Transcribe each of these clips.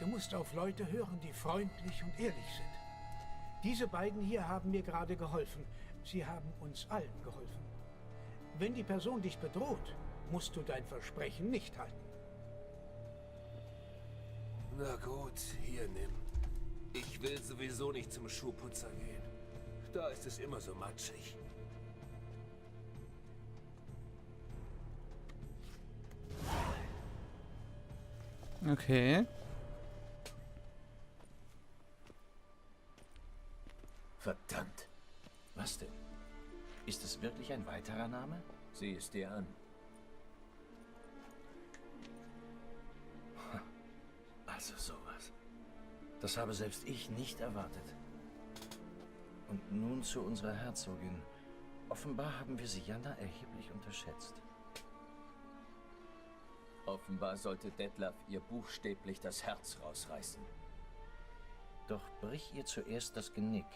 Du musst auf Leute hören, die freundlich und ehrlich sind. Diese beiden hier haben mir gerade geholfen. Sie haben uns allen geholfen. Wenn die Person dich bedroht, musst du dein Versprechen nicht halten. Na gut, hier nimm. Ich will sowieso nicht zum Schuhputzer gehen. Da ist es immer so matschig. Okay. Verdammt. Was denn? Ist es wirklich ein weiterer Name? Sieh es dir an. Also sowas. Das habe selbst ich nicht erwartet. Und nun zu unserer Herzogin. Offenbar haben wir Syanna erheblich unterschätzt. Offenbar sollte Detlef ihr buchstäblich das Herz rausreißen. Doch brich ihr zuerst das Genick.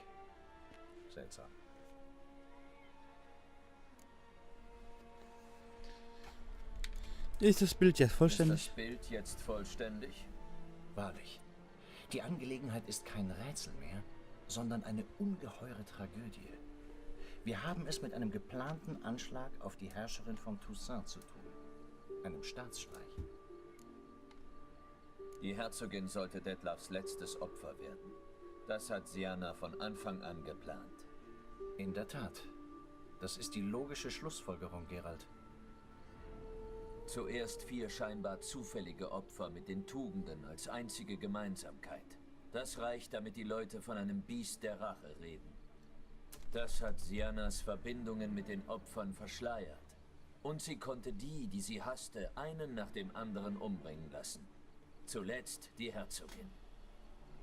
Seltsam. Ist das Bild jetzt vollständig? Ist das Bild jetzt vollständig? Wahrlich. Die Angelegenheit ist kein Rätsel mehr, sondern eine ungeheure Tragödie. Wir haben es mit einem geplanten Anschlag auf die Herrscherin von Toussaint zu tun. Einem Staatsstreich. Die Herzogin sollte Detlefs letztes Opfer werden. Das hat Syanna von Anfang an geplant. In der Tat. Das ist die logische Schlussfolgerung, Geralt. Zuerst 4 scheinbar zufällige Opfer mit den Tugenden als einzige Gemeinsamkeit. Das reicht, damit die Leute von einem Biest der Rache reden. Das hat Syannas Verbindungen mit den Opfern verschleiert. Und sie konnte die sie hasste, einen nach dem anderen umbringen lassen. Zuletzt die Herzogin.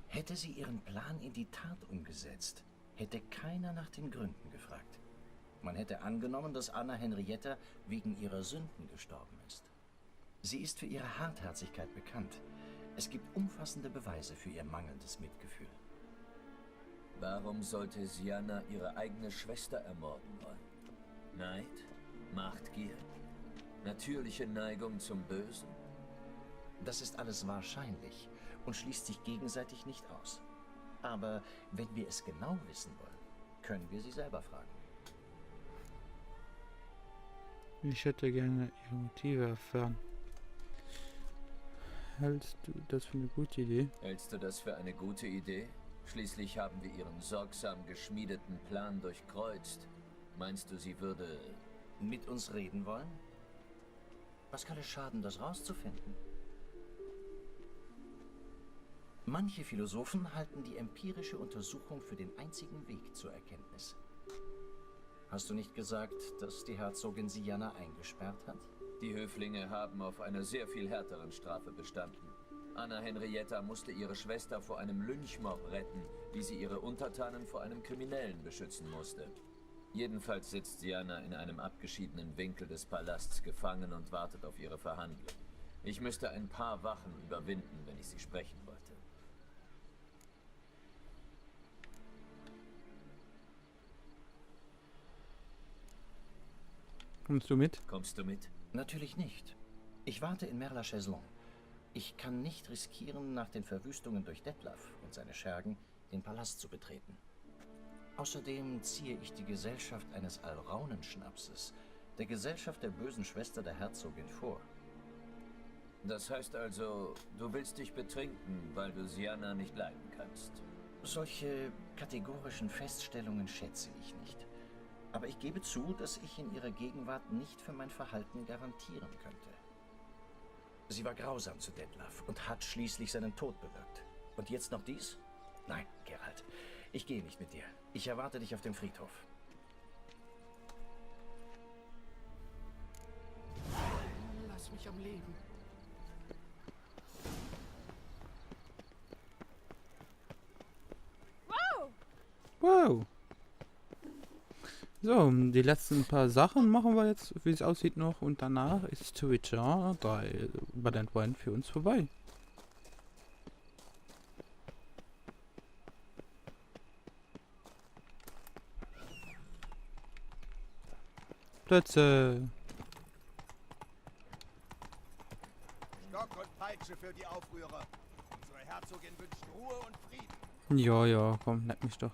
Hätte sie ihren Plan in die Tat umgesetzt, hätte keiner nach den Gründen gefragt. Man hätte angenommen, dass Anna Henrietta wegen ihrer Sünden gestorben ist. Sie ist für ihre Hartherzigkeit bekannt. Es gibt umfassende Beweise für ihr mangelndes Mitgefühl. Warum sollte Syanna ihre eigene Schwester ermorden wollen? Neid? Machtgier? Natürliche Neigung zum Bösen? Das ist alles wahrscheinlich und schließt sich gegenseitig nicht aus. Aber wenn wir es genau wissen wollen, können wir sie selber fragen. Ich hätte gerne Ihre Motive erfahren. Hältst du das für eine gute Idee? Hältst du das für eine gute Idee? Schließlich haben wir ihren sorgsam geschmiedeten Plan durchkreuzt. Meinst du, sie würde mit uns reden wollen? Was kann es schaden, das rauszufinden? Manche Philosophen halten die empirische Untersuchung für den einzigen Weg zur Erkenntnis. Hast du nicht gesagt, dass die Herzogin Syanna eingesperrt hat? Die Höflinge haben auf einer sehr viel härteren Strafe bestanden. Anna Henrietta musste ihre Schwester vor einem Lynchmob retten, wie sie ihre Untertanen vor einem Kriminellen beschützen musste. Jedenfalls sitzt Syanna in einem abgeschiedenen Winkel des Palasts gefangen und wartet auf ihre Verhandlung. Ich müsste ein paar Wachen überwinden, wenn ich sie sprechen wollte. Kommst du mit? Kommst du mit? Natürlich nicht. Ich warte in Merla-Chaiselong. Ich kann nicht riskieren, nach den Verwüstungen durch Detlef und seine Schergen den Palast zu betreten. Außerdem ziehe ich die Gesellschaft eines Alraunenschnapses, der Gesellschaft der bösen Schwester der Herzogin, vor. Das heißt also, du willst dich betrinken, weil du Syanna nicht leiden kannst. Solche kategorischen Feststellungen schätze ich nicht. Aber ich gebe zu, dass ich in ihrer Gegenwart nicht für mein Verhalten garantieren könnte. Sie war grausam zu Detlef und hat schließlich seinen Tod bewirkt. Und jetzt noch dies? Nein, Geralt, ich gehe nicht mit dir. Ich erwarte dich auf dem Friedhof. Lass mich am Leben. Wow! So, die letzten paar Sachen machen wir jetzt, wie es aussieht, noch. Und danach ist Witcher 3 Blood & Wine für uns vorbei. Plätze! Stock und Peitsche für die Aufrührer. Unsere Herzogin wünscht Ruhe und Frieden. Ja, ja, komm, leck mich doch.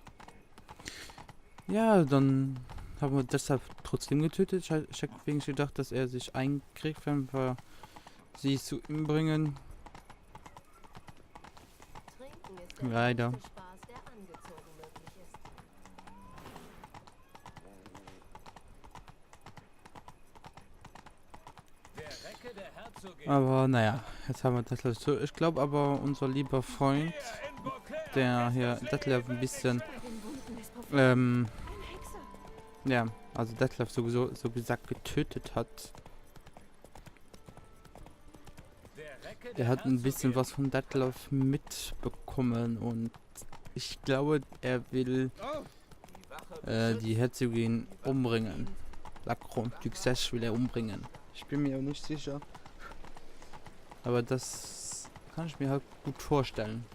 Ja, dann haben wir deshalb trotzdem getötet. Ich hätte wegen gedacht, dass er sich einkriegt, wenn wir sie zu ihm bringen. Trinken ist der Leider. einzige Spaß, der angezogen möglich ist. Der Recke der Herzogin. Aber naja, jetzt haben wir Detlef so. Ich glaube aber, unser lieber Freund, der hier Detlef ein bisschen, Bei den Wunden des Propheten. Ein Hexer. ja, also Detlef sowieso so gesagt getötet hat. Der hat ein bisschen was von Detlef mitbekommen und ich glaube, er will die Herzogin umbringen. Lacron Duxesh will er umbringen. Ich bin mir auch nicht sicher. Aber das kann ich mir halt gut vorstellen.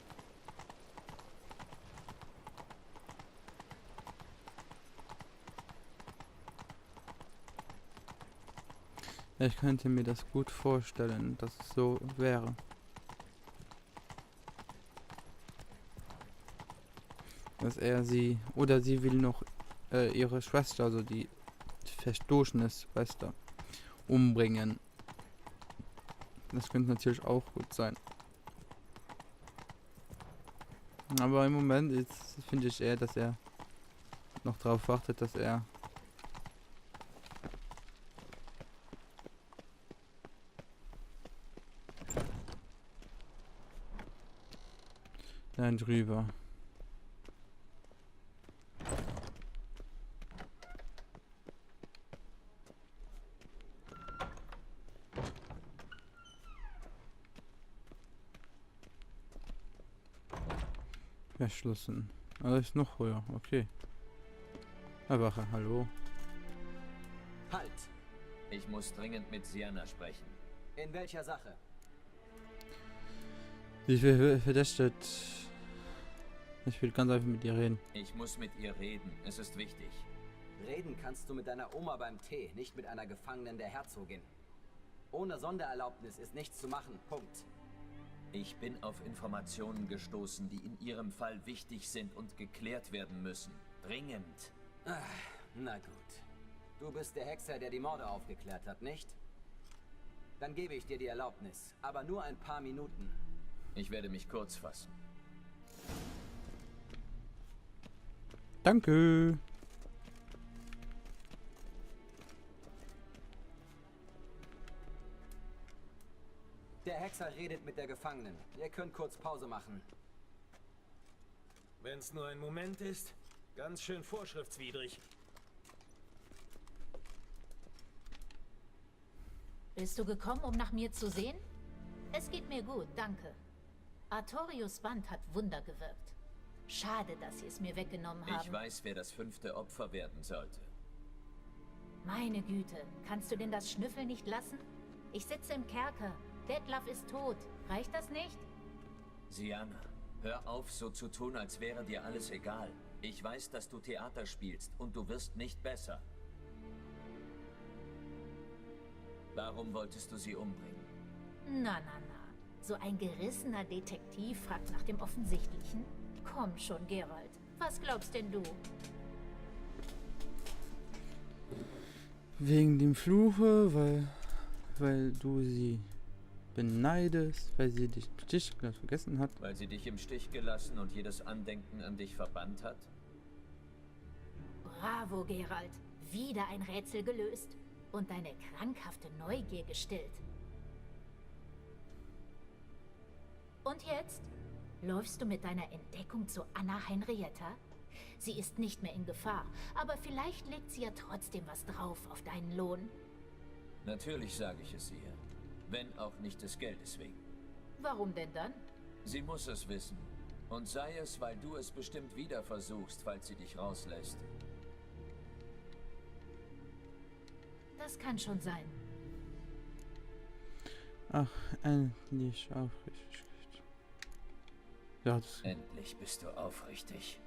Ich könnte mir das gut vorstellen, dass es so wäre. Dass er sie, oder sie will noch ihre Schwester, also die verstoßene Schwester, umbringen. Das könnte natürlich auch gut sein. Aber im Moment finde ich eher, dass er noch darauf wartet, dass er dann drüber. Verschlossen. Alles noch höher, okay. Wache, hallo. Halt! Ich muss dringend mit Sienna sprechen. In welcher Sache? Ich will verdächtigt. Ich will ganz einfach mit ihr reden. Ich muss mit ihr reden. Es ist wichtig. Reden kannst du mit deiner Oma beim Tee, nicht mit einer Gefangenen der Herzogin. Ohne Sondererlaubnis ist nichts zu machen. Punkt. Ich bin auf Informationen gestoßen, die in ihrem Fall wichtig sind und geklärt werden müssen. Dringend. Na gut. Du bist der Hexer, der die Morde aufgeklärt hat, nicht? Dann gebe ich dir die Erlaubnis, aber nur ein paar Minuten. Ich werde mich kurz fassen. Danke. Der Hexer redet mit der Gefangenen. Ihr könnt kurz Pause machen. Wenn's nur ein Moment ist, ganz schön vorschriftswidrig. Bist du gekommen, um nach mir zu sehen? Es geht mir gut, danke. Artorius Band hat Wunder gewirkt. Schade, dass sie es mir weggenommen haben. Ich weiß, wer das 5. Opfer werden sollte. Meine Güte, kannst du denn das Schnüffeln nicht lassen? Ich sitze im Kerker. Detlef ist tot. Reicht das nicht? Sienna, hör auf, so zu tun, als wäre dir alles egal. Ich weiß, dass du Theater spielst und du wirst nicht besser. Warum wolltest du sie umbringen? Na. So ein gerissener Detektiv fragt nach dem Offensichtlichen? Komm schon, Geralt. Was glaubst denn du? Wegen dem Fluche, weil du sie beneidest, weil sie dich im Stich vergessen hat. Weil sie dich im Stich gelassen und jedes Andenken an dich verbannt hat? Bravo, Geralt. Wieder ein Rätsel gelöst. Und deine krankhafte Neugier gestillt. Und jetzt? Läufst du mit deiner Entdeckung zu Anna Henrietta? Sie ist nicht mehr in Gefahr, aber vielleicht legt sie ja trotzdem was drauf auf deinen Lohn. Natürlich sage ich es ihr. Wenn auch nicht des Geldes wegen. Warum denn dann? Sie muss es wissen. Und sei es, weil du es bestimmt wieder versuchst, falls sie dich rauslässt. Das kann schon sein. Ach, endlich Aufrichtigkeit. Ja, Endlich bist du aufrichtig.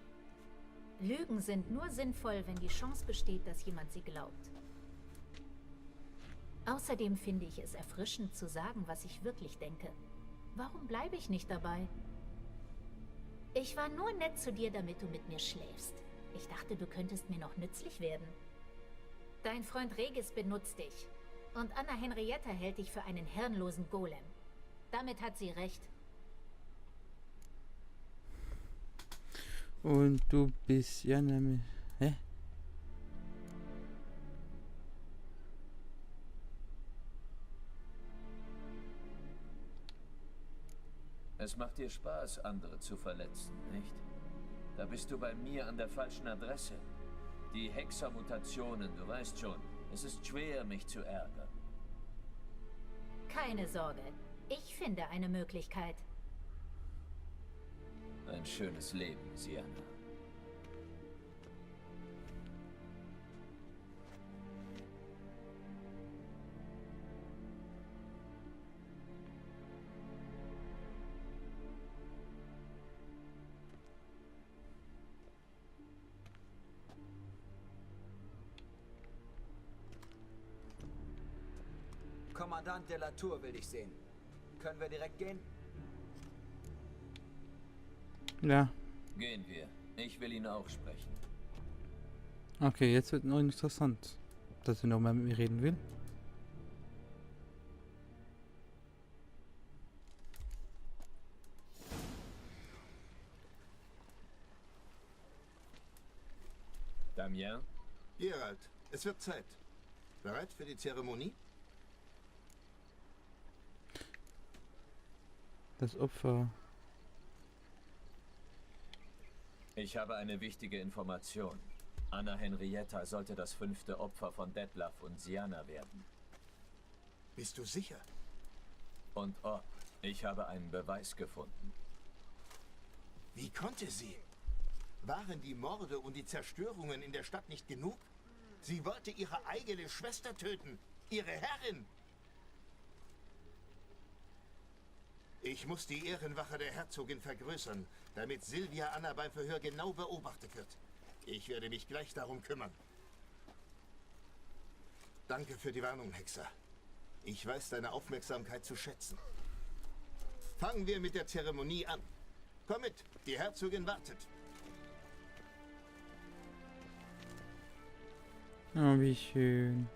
Lügen sind nur sinnvoll, wenn die Chance besteht, dass jemand sie glaubt. Außerdem finde ich es erfrischend zu sagen, was ich wirklich denke. Warum bleibe ich nicht dabei? Ich war nur nett zu dir, damit du mit mir schläfst. Ich dachte, du könntest mir noch nützlich werden. Dein Freund Regis benutzt dich. Und Anna Henrietta hält dich für einen hirnlosen Golem. Damit hat sie recht. Und du bist ja nämlich... Hä? Es macht dir Spaß, andere zu verletzen, nicht? Da bist du bei mir an der falschen Adresse. Die Hexer-Mutationen, du weißt schon, es ist schwer, mich zu ärgern. Keine Sorge, ich finde eine Möglichkeit. Ein schönes Leben, Sienna. Kommandant de la Tour will dich sehen. Können wir direkt gehen? Ja. Gehen wir. Ich will ihn auch sprechen. Okay, jetzt wird noch interessant. Dass er noch mal mit mir reden will. Damien? Geralt, es wird Zeit. Bereit für die Zeremonie? Das Opfer. Ich habe eine wichtige Information. Anna Henrietta sollte das 5. Opfer von Detlef und Sienna werden. Bist du sicher? Und ob. Ich habe einen Beweis gefunden. Wie konnte sie? Waren die Morde und die Zerstörungen in der Stadt nicht genug? Sie wollte ihre eigene Schwester töten. Ihre Herrin. Ich muss die Ehrenwache der Herzogin vergrößern, damit Silvia Anna beim Verhör genau beobachtet wird. Ich werde mich gleich darum kümmern. Danke für die Warnung, Hexer. Ich weiß deine Aufmerksamkeit zu schätzen. Fangen wir mit der Zeremonie an. Komm mit, die Herzogin wartet. Oh, wie schön.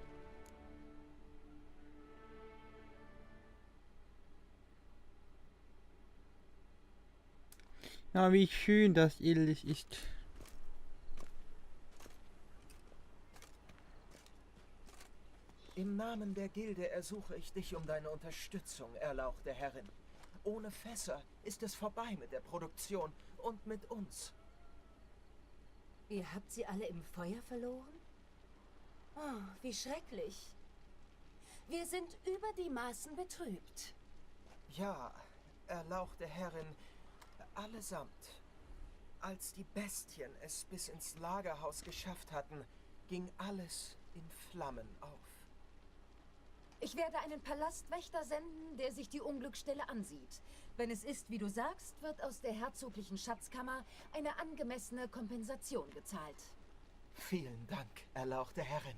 Ja, wie schön das ehrlich ist. Im Namen der Gilde ersuche ich dich um deine Unterstützung, erlauchte Herrin. Ohne Fässer ist es vorbei mit der Produktion und mit uns. Ihr habt sie alle im Feuer verloren? Oh, wie schrecklich. Wir sind über die Maßen betrübt. Ja, erlauchte Herrin, allesamt. Als die Bestien es bis ins Lagerhaus geschafft hatten, ging alles in Flammen auf. Ich werde einen Palastwächter senden, der sich die Unglücksstelle ansieht. Wenn es ist, wie du sagst, wird aus der herzoglichen Schatzkammer eine angemessene Kompensation gezahlt. Vielen Dank, erlauchte Herrin.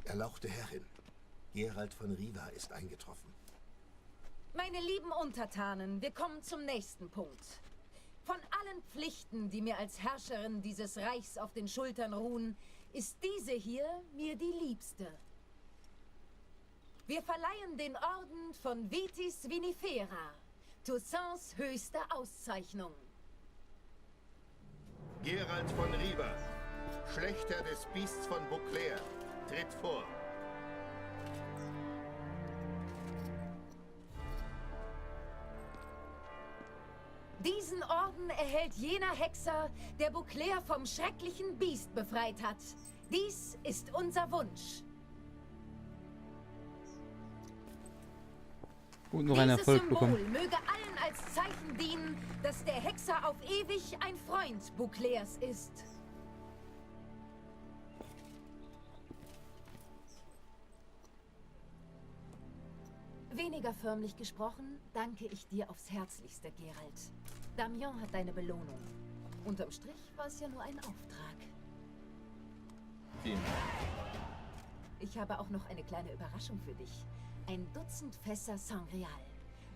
Erlauchte Herrin, Geralt von Riva ist eingetroffen. Meine lieben Untertanen, wir kommen zum nächsten Punkt. Von allen Pflichten, die mir als Herrscherin dieses Reichs auf den Schultern ruhen, ist diese hier mir die liebste. Wir verleihen den Orden von Vitis Vinifera, Toussaints höchste Auszeichnung. Geralt von Riva, Schlächter des Biests von Beauclair, tritt vor. Diesen Orden erhält jener Hexer, der Beauclair vom schrecklichen Biest befreit hat. Dies ist unser Wunsch. Und noch ein Erfolg Symbol bekommen. möge allen als Zeichen dienen, dass der Hexer auf ewig ein Freund Beauclairs ist. Weniger förmlich gesprochen, danke ich dir aufs Herzlichste, Geralt. Damien hat deine Belohnung. Unterm Strich war es ja nur ein Auftrag. Vielen Dank. Ich habe auch noch eine kleine Überraschung für dich. Ein Dutzend Fässer Sangreal.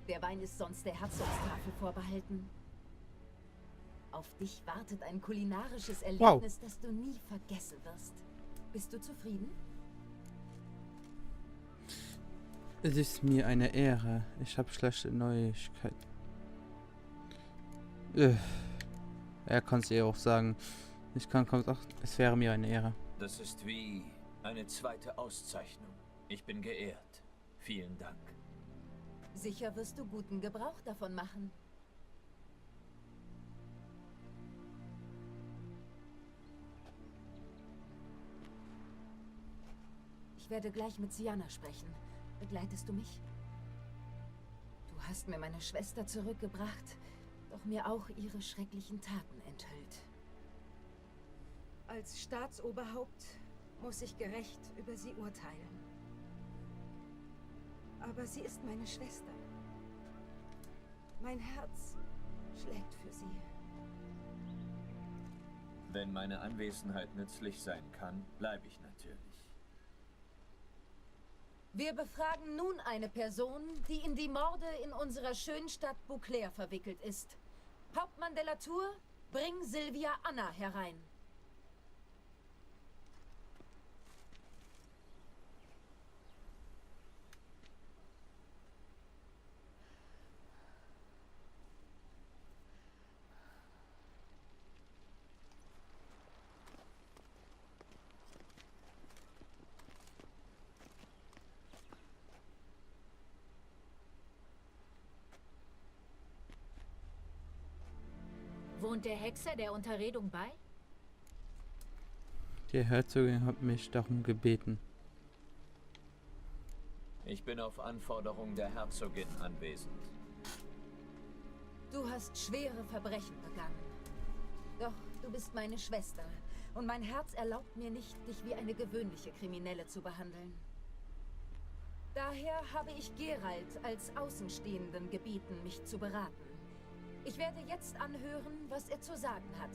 Der Wein ist sonst der Herzogstafel vorbehalten. Auf dich wartet ein kulinarisches Erlebnis, das du nie vergessen wirst. Bist du zufrieden? Es ist mir eine Ehre. Ich habe schlechte Neuigkeiten. Er kann es ihr auch sagen. Ich kann kaum sagen, es wäre mir eine Ehre. Das ist wie eine zweite Auszeichnung. Ich bin geehrt. Vielen Dank. Sicher wirst du guten Gebrauch davon machen. Ich werde gleich mit Sienna sprechen. Begleitest du mich? Du hast mir meine Schwester zurückgebracht, doch mir auch ihre schrecklichen Taten enthüllt. Als Staatsoberhaupt muss ich gerecht über sie urteilen. Aber sie ist meine Schwester. Mein Herz schlägt für sie. Wenn meine Anwesenheit nützlich sein kann, bleibe ich natürlich. Wir befragen nun eine Person, die in die Morde in unserer schönen Stadt Beauclair verwickelt ist. Hauptmann de la Tour, bring Sylvia Anna herein. Wohnt der Hexer der Unterredung bei? Die Herzogin hat mich darum gebeten. Ich bin auf Anforderung der Herzogin anwesend. Du hast schwere Verbrechen begangen. Doch du bist meine Schwester. Und mein Herz erlaubt mir nicht, dich wie eine gewöhnliche Kriminelle zu behandeln. Daher habe ich Geralt als Außenstehenden gebeten, mich zu beraten. Ich werde jetzt anhören, was er zu sagen hat.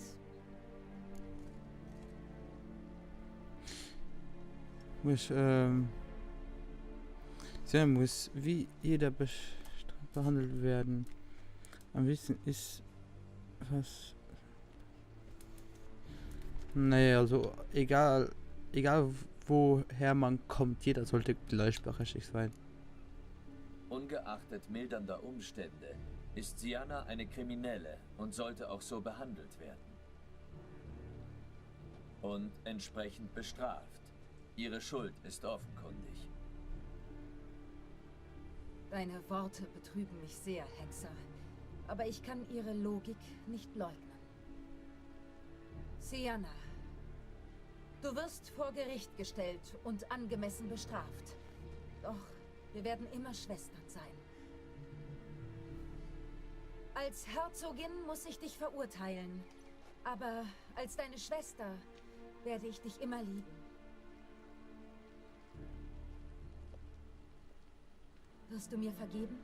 Sie muss wie jeder behandelt werden. Am wichtigsten ist, was... Naja, also egal woher man kommt, jeder sollte gleichberechtigt sein. Ungeachtet mildernder Umstände ist Sienna eine Kriminelle und sollte auch so behandelt werden. Und entsprechend bestraft. Ihre Schuld ist offenkundig. Deine Worte betrüben mich sehr, Hexer. Aber ich kann ihre Logik nicht leugnen. Sienna, du wirst vor Gericht gestellt und angemessen bestraft. Doch wir werden immer Schwestern sein. Als Herzogin muss ich dich verurteilen. Aber als deine Schwester werde ich dich immer lieben. Wirst du mir vergeben?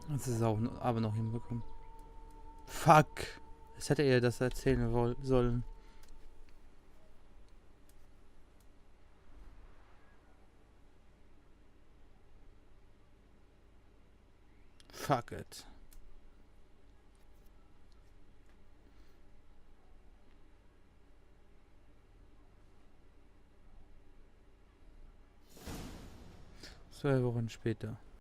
Das ist auch aber noch hinbekommen. Fuck! Es hätte ihr das erzählen sollen. Fuck it. Zwei Wochen später.